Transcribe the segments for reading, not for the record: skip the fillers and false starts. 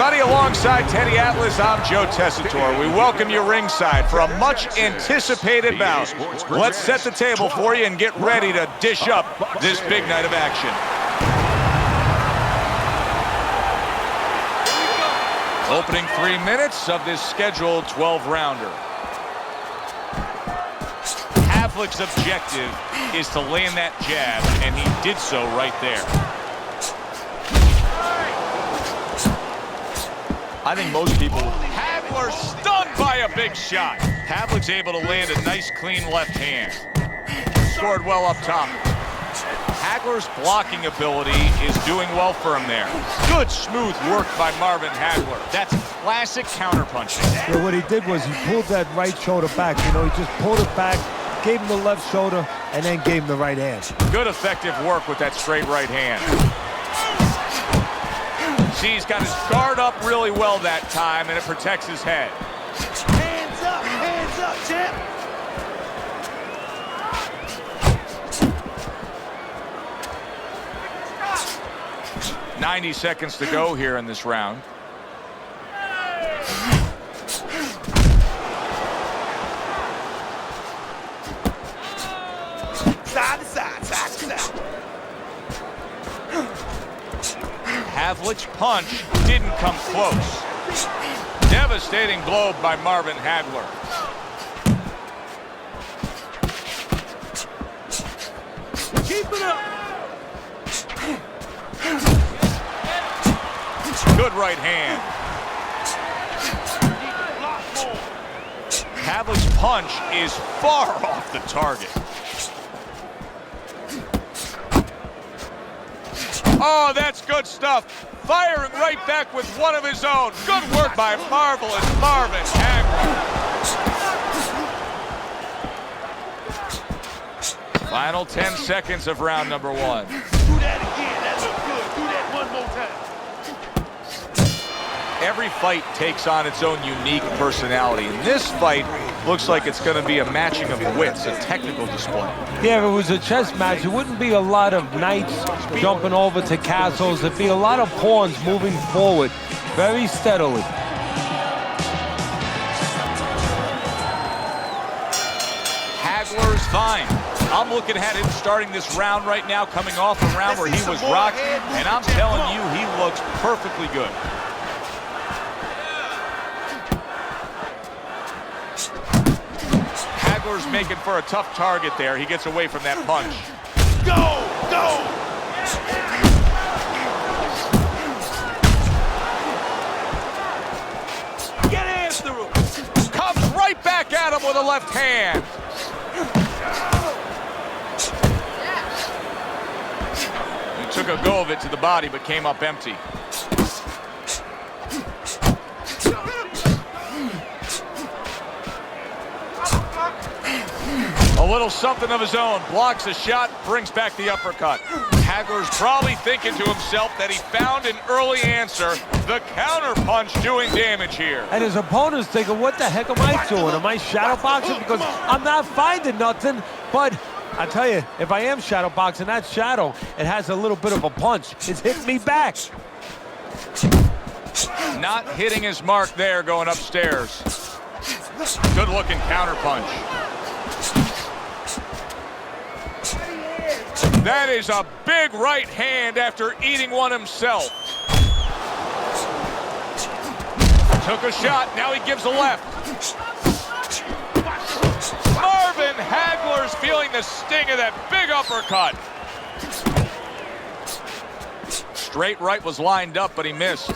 everybody. Alongside Teddy Atlas, I'm Joe Tessitore. We welcome you ringside for a much-anticipated bout. Let's set the table for you and get ready to dish up this big night of action. Opening 3 minutes of this scheduled 12-rounder. Pavlik's objective is to land that jab, and he did so right there. I think most people... Hagler stunned by a big shot. Pavlik's able to land a nice, clean left hand. Scored well up top. Hagler's blocking ability is doing well for him there. Good, smooth work by Marvin Hagler. That's classic counterpunching. Yeah, what he did was he pulled that right shoulder back. You know, he just pulled it back, gave him the left shoulder, and then gave him the right hand. Good, effective work with that straight right hand. See, he's got his guard up really well that time, and it protects his head. Hands up, champ! 90 seconds to go here in this round. Side to side, side to side. Pavlik's punch didn't come close. Devastating blow by Marvin Hagler. Keep it up. Good right hand. Pavlik's punch is far off the target. Oh, that's good stuff. Firing right back with one of his own. Good work by marvelous Marvin Hagler. Final 10 seconds of round number 1. Do that again. That looked good. Do that one more time. Every fight takes on its own unique personality. And this fight looks like it's going to be a matching of wits, a technical display. Yeah, if it was a chess match, it wouldn't be a lot of knights jumping over to castles. It'd be a lot of pawns moving forward very steadily. Hagler's fine. I'm looking at him starting this round right now, coming off a round where he was rocked, and I'm telling you, he looks perfectly good. Hagler's making for a tough target there. He gets away from that punch. Go! Get after him! Comes right back at him with a left hand. He took a go of it to the body, but came up empty. A little something of his own, blocks a shot, brings back the uppercut. Hagler's probably thinking to himself that he found an early answer. The counter punch doing damage here. And his opponent's thinking, what the heck am I doing? Am I shadow boxing? Because I'm not finding nothing. But I tell you, if I am shadow boxing, that shadow, it has a little bit of a punch. It's hitting me back. Not hitting his mark there going upstairs. Good looking counter punch. That is a big right hand after eating one himself. Took a shot, now he gives a left. Marvin Hagler's feeling the sting of that big uppercut. Straight right was lined up, but he missed.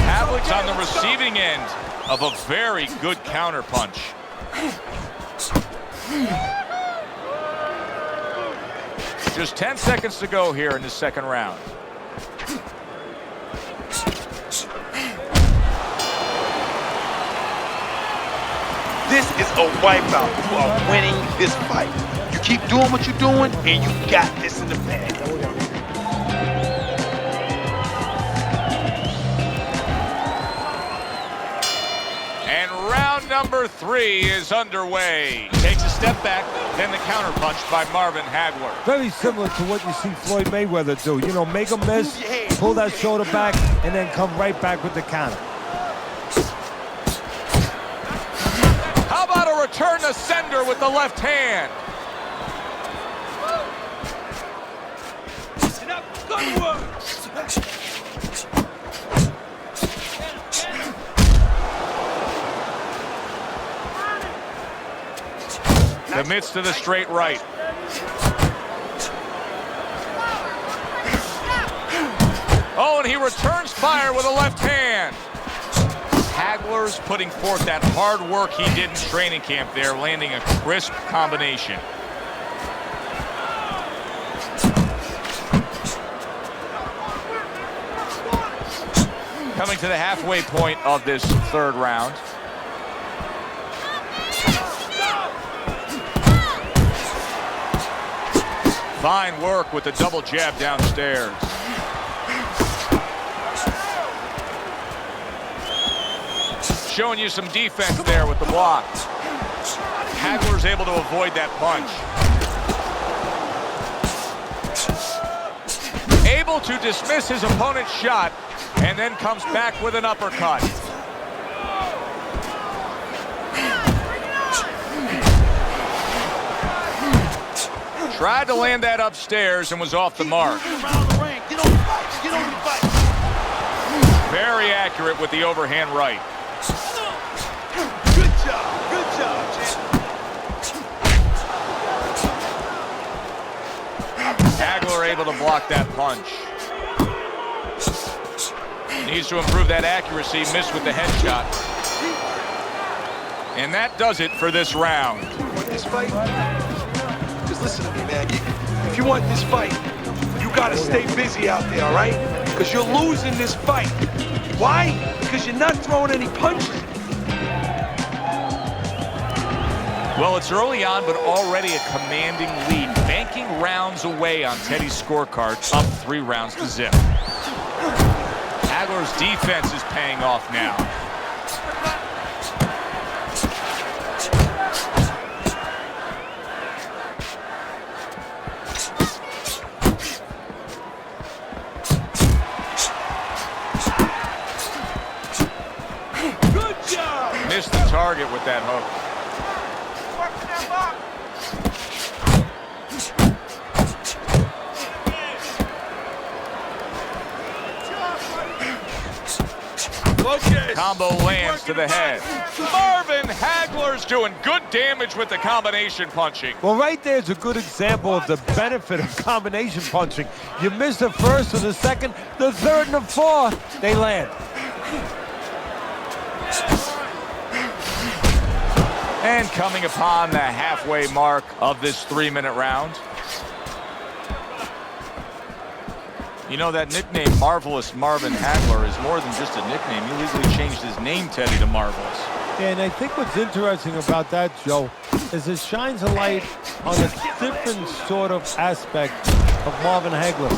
Pavlik's on the receiving end of a very good counter punch. Just 10 seconds to go here in the second round. This is a wipeout. You are winning this fight. You keep doing what you're doing, and you got this in the bag. And round number 3 is underway. Takes a step back, then the counterpunch by Marvin Hagler. Very similar to what you see Floyd Mayweather do. You know, make a miss, pull that shoulder back, and then come right back with the counter. How about a return to sender with the left hand? Good work. Commits to the straight right. Oh, and he returns fire with a left hand. Hagler's putting forth that hard work he did in training camp there, landing a crisp combination. Coming to the halfway point of this third round. Fine work with the double jab downstairs. Showing you some defense there with the block. Hagler's able to avoid that punch. Able to dismiss his opponent's shot and then comes back with an uppercut. Tried to land that upstairs and was off the mark. Very accurate with the overhand right. Good job, Hagler able to block that punch. Needs to improve that accuracy, missed with the headshot. And that does it for this round. This fight? Just listen to me, man. If you want this fight, you gotta stay busy out there, all right? Because you're losing this fight. Why? Because you're not throwing any punches. Well, it's early on, but already a commanding lead. Banking rounds away on Teddy's scorecard, up 3 rounds to zip. Hagler's defense is paying off now. Good job! Missed the target with that hook. Combo lands to the head. Marvin Hagler's doing good damage with the combination punching. Well, right there's a good example of the benefit of combination punching. You miss the first or the second, the third and the fourth, they land. And coming upon the halfway mark of this 3-minute round. You know, that nickname, Marvelous Marvin Hagler, is more than just a nickname. He legally changed his name, Teddy, to Marvelous. Yeah, and I think what's interesting about that, Joe, is it shines a light on a different sort of aspect of Marvin Hagler.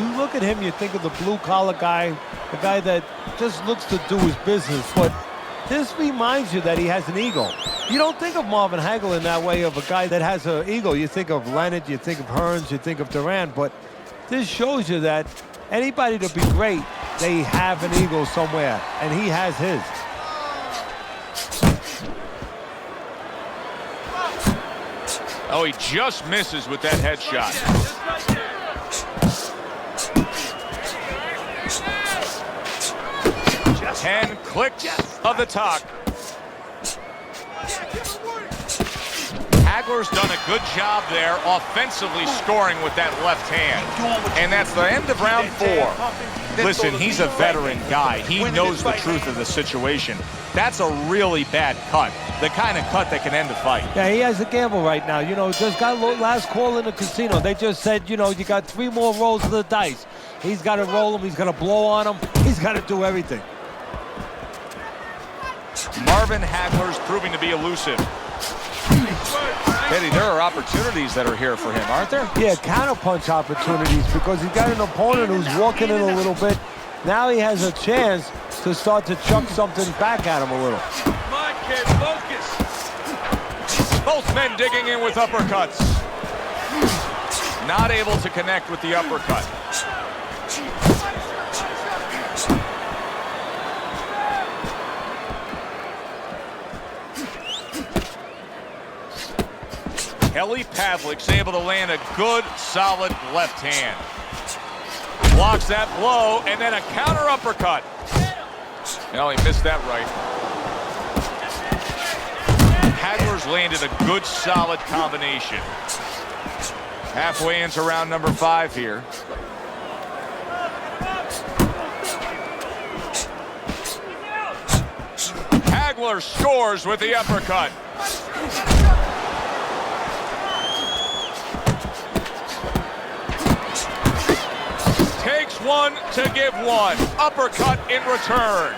You look at him, you think of the blue-collar guy, the guy that just looks to do his business, but this reminds you that he has an ego. You don't think of Marvin Hagler in that way of a guy that has an ego. You think of Leonard, you think of Hearns, you think of Durant, but this shows you that anybody to be great, they have an ego somewhere, and he has his. Oh, he just misses with that headshot. 10 clicks of the talk. Hagler's done a good job there offensively scoring with that left hand. And that's the end of round 4. Listen, he's a veteran guy. He knows the truth of the situation. That's a really bad cut. The kind of cut that can end a fight. Yeah, he has a gamble right now. You know, just got last call in the casino. They just said, you know, you got 3 more rolls of the dice. He's got to roll them. He's got to blow on them. He's got to do everything. Marvin Hagler's proving to be elusive. Eddie, there are opportunities that are here for him, aren't there? Yeah, counterpunch opportunities, because he's got an opponent who's walking in a little bit. Now he has a chance to start to chuck something back at him a little. Come on, kid, focus. Both men digging in with uppercuts. Not able to connect with the uppercut. Pavlik's able to land a good, solid left hand. Blocks that blow, and then a counter uppercut. No, he missed that right. Hagler's landed a good, solid combination. Halfway into round number 5 here. Hagler scores with the uppercut. Takes one to give one. Uppercut in return.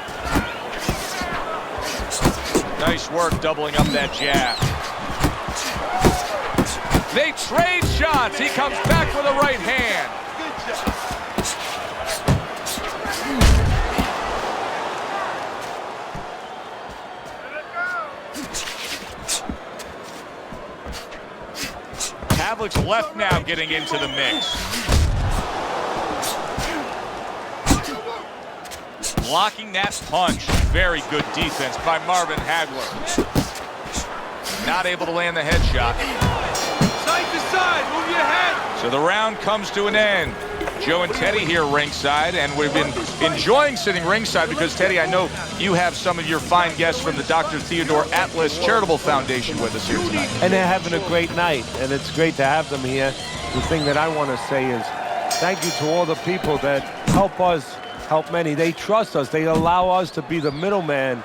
Nice work doubling up that jab. They trade shots. He comes back with a right hand. Pavlik's left now getting into the mix. Blocking that punch. Very good defense by Marvin Hagler. Not able to land the headshot. Side to side, move your head. So the round comes to an end. Joe and Teddy here ringside, and we've been enjoying sitting ringside because, Teddy, I know you have some of your fine guests from the Dr. Theodore Atlas Charitable Foundation with us here tonight. And they're having a great night, and it's great to have them here. The thing that I want to say is thank you to all the people that help us help many. They trust us. They allow us to be the middleman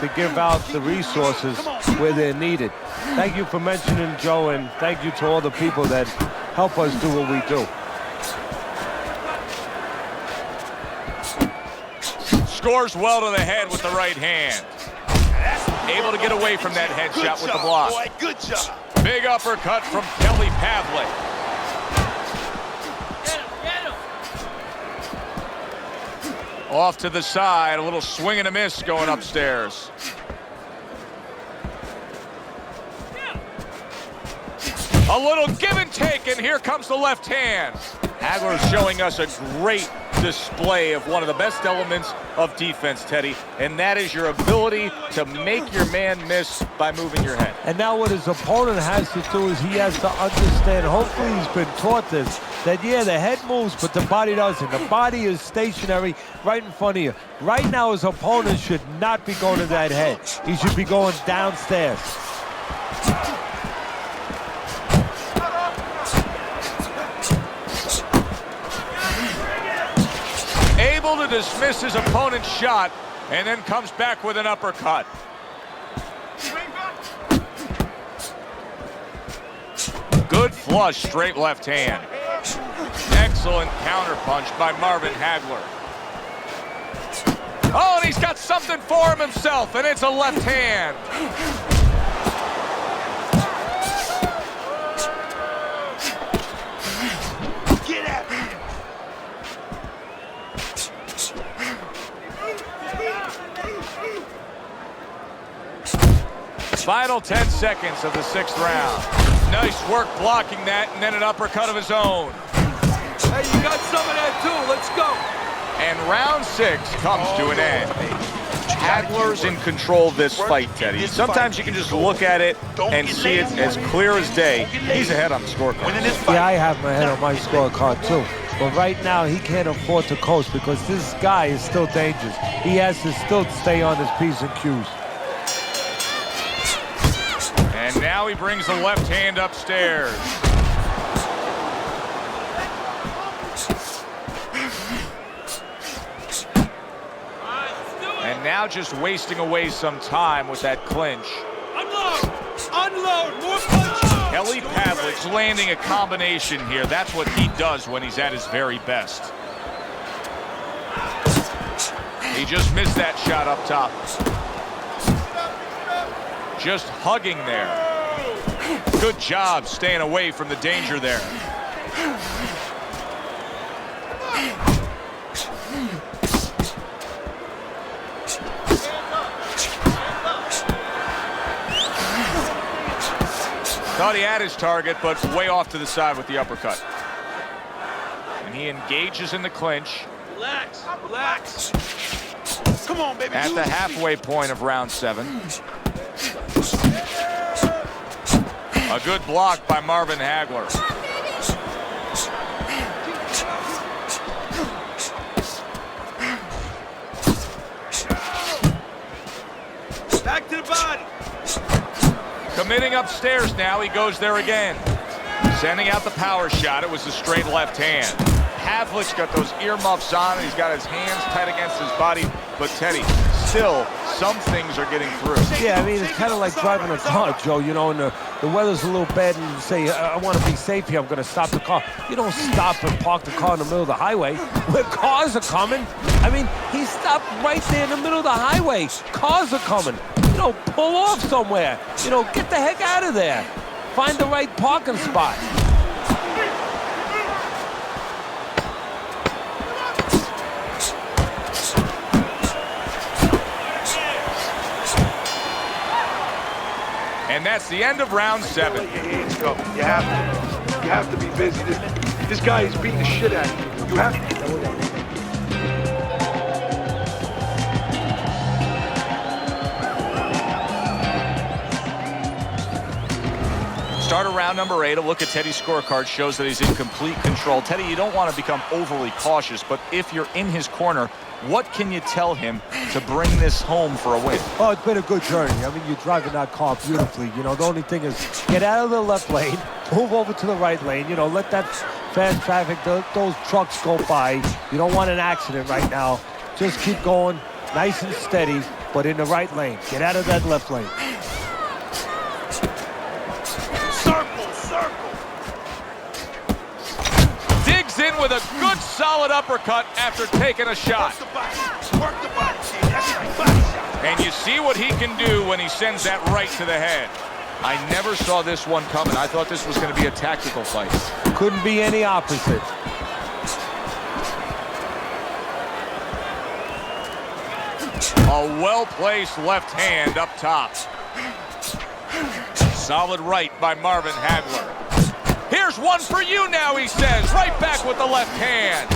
to give out the resources where they're needed. Thank you for mentioning Joe, and thank you to all the people that help us do what we do. Scores well to the head with the right hand. Able to get away from that headshot with the block. Boy, good job. Big uppercut from Pavlik. Off to the side, a little swing and a miss going upstairs. A little give and take, and here comes the left hand. Hagler showing us a great display of one of the best elements of defense, Teddy, and that is your ability to make your man miss by moving your head. And now what his opponent has to do is he has to understand, hopefully he's been taught this, that yeah, the head moves, but the body doesn't. The body is stationary right in front of you. Right now his opponent should not be going to that head. He should be going downstairs. Able to dismiss his opponent's shot, and then comes back with an uppercut. Good flush, straight left hand. Excellent counterpunch by Marvin Hagler. Oh, and he's got something for him himself, and it's a left hand. Get at me. Final 10 seconds of the 6th round. Nice work blocking that, and then an uppercut of his own. Hey, you got some of that too. Let's go. And round 6 comes to an end. Hagler's in control of this fight, Teddy. Sometimes you can just look at it and see it as clear as day. He's ahead on the scorecard. Yeah, I have my head on my scorecard too. But right now, he can't afford to coast because this guy is still dangerous. He has to still stay on his P's and Q's. And now he brings the left hand upstairs. And now just wasting away some time with that clinch. Unload! Unload! More punches! Pavlik's landing a combination here. That's what he does when he's at his very best. He just missed that shot up top. Just hugging there. Good job staying away from the danger there. Thought he had his target, but way off to the side with the uppercut. And he engages in the clinch. Relax, relax. Come on, baby. At the halfway point of round 7. A good block by Marvin Hagler. Back to the body. Committing upstairs now, he goes there again. Sending out the power shot, it was a straight left hand. Pavlik's got those earmuffs on, and he's got his hands tight against his body. But Teddy, still, some things are getting through. Yeah, I mean, it's kind of like driving a car, Joe, you know, and the weather's a little bad, and you say, I want to be safe here, I'm going to stop the car. You don't stop and park the car in the middle of the highway where cars are coming. I mean, he stopped right there in the middle of the highway. Cars are coming. You know, pull off somewhere. You know, get the heck out of there. Find the right parking spot. And that's the end of round 7. Let your hands go. You have to be busy. This guy is beating the shit out of you. You have to. Start of round number 8. A look at Teddy's scorecard shows that he's in complete control. Teddy, you don't want to become overly cautious, but if you're in his corner, what can you tell him to bring this home for a win? Oh, it's been a good journey. I mean, you're driving that car beautifully. You know, the only thing is get out of the left lane, move over to the right lane. You know, let that fast traffic, those trucks go by. You don't want an accident right now. Just keep going nice and steady, but in the right lane. Get out of that left lane. In with a good solid uppercut after taking a shot. And you see what he can do when he sends that right to the head. I never saw this one coming. I thought this was going to be a tactical fight. Couldn't be any opposite. A well-placed left hand up top. Solid right by Marvin Hagler. Here's one for you now, he says. Right back with the left hand.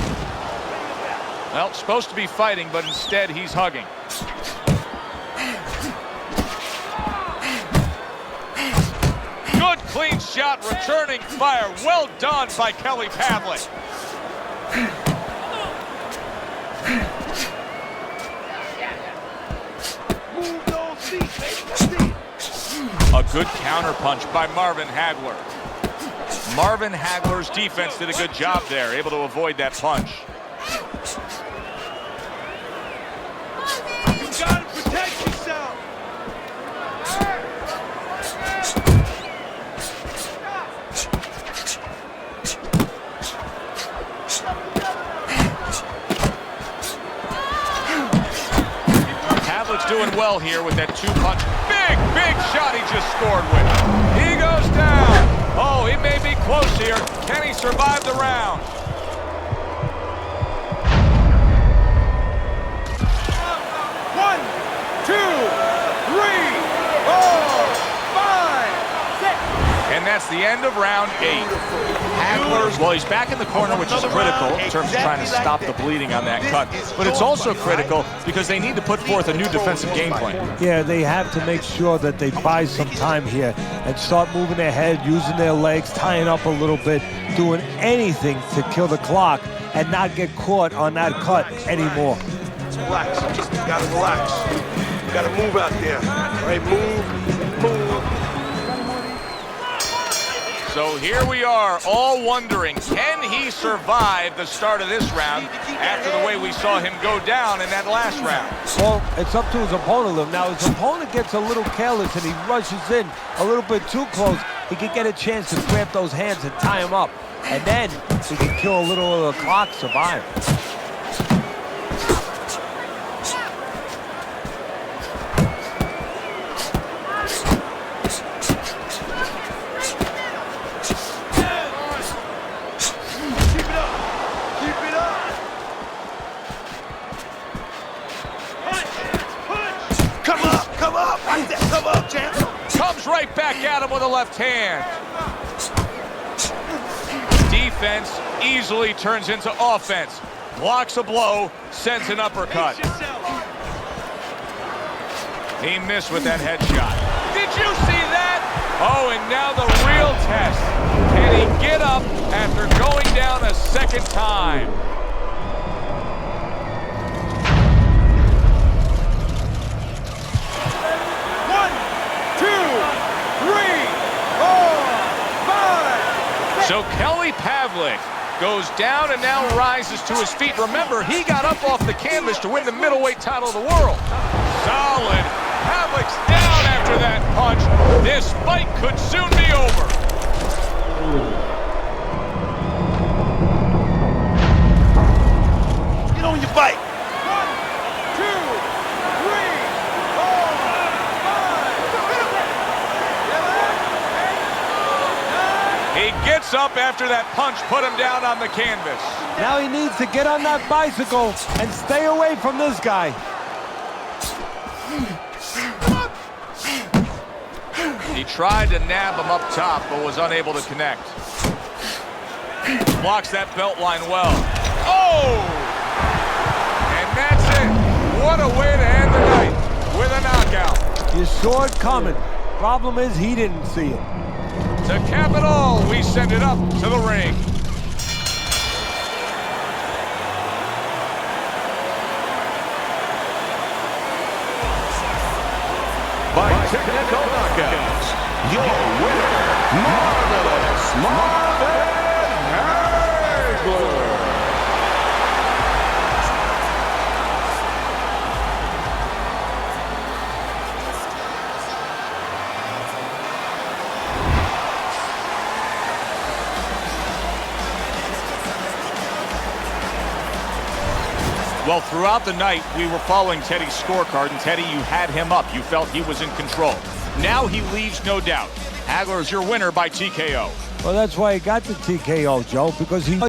Well, supposed to be fighting, but instead he's hugging. Good clean shot, returning fire. Well done by Kelly Pavlik. Move those feet, baby. A good counterpunch by Marvin Hagler. Marvin Hagler's defense did a good job there, able to avoid that punch. You gotta protect yourself. Pavlik's doing well here with that 2-punch. Big shot he just scored with. He goes down. Oh, he may be close here. Can he survive the round? One, two, three, four, five, six. And that's the end of round 8. Hagler, well, he's back in the corner, which is critical in terms of trying to stop the bleeding on that cut. But it's also critical because they need to put forth a new defensive game plan. Yeah, they have to make sure that they buy some time here and start moving their head, using their legs, tying up a little bit, doing anything to kill the clock and not get caught on that cut anymore. Relax. You gotta relax. You gotta move out there. All right, move. So here we are, all wondering, can he survive the start of this round after the way we saw him go down in that last round? Well, it's up to his opponent. Now, his opponent gets a little careless and he rushes in a little bit too close. He could get a chance to grab those hands and tie him up. And then he can kill a little of the clock, survive. right back at him with a left hand. Defense easily turns into offense. Blocks a blow, sends an uppercut. He missed with that headshot. Did you see that? Oh, and now the real test. Can he get up after going down a second time? So Kelly Pavlik goes down and now rises to his feet. Remember, he got up off the canvas to win the middleweight title of the world. Solid. Pavlik's down after that punch. This fight could soon be over. Get on your bike. 1, 2, 3, 4, 5. He gets up after that punch put him down on the canvas. Now he needs to get on that bicycle and stay away from this guy. He tried to nab him up top, but was unable to connect. Blocks that belt line well. Oh! And that's it. What a way to end the night with a knockout. You saw it coming. Problem is, he didn't see it. To cap it all, we send it up to the ring. By technical knockouts, your winner, Marvin Hagler. Well, throughout the night, we were following Teddy's scorecard, and Teddy, you had him up. You felt he was in control. Now he leaves no doubt. Hagler is your winner by TKO. Well, that's why he got the TKO, Joe, because he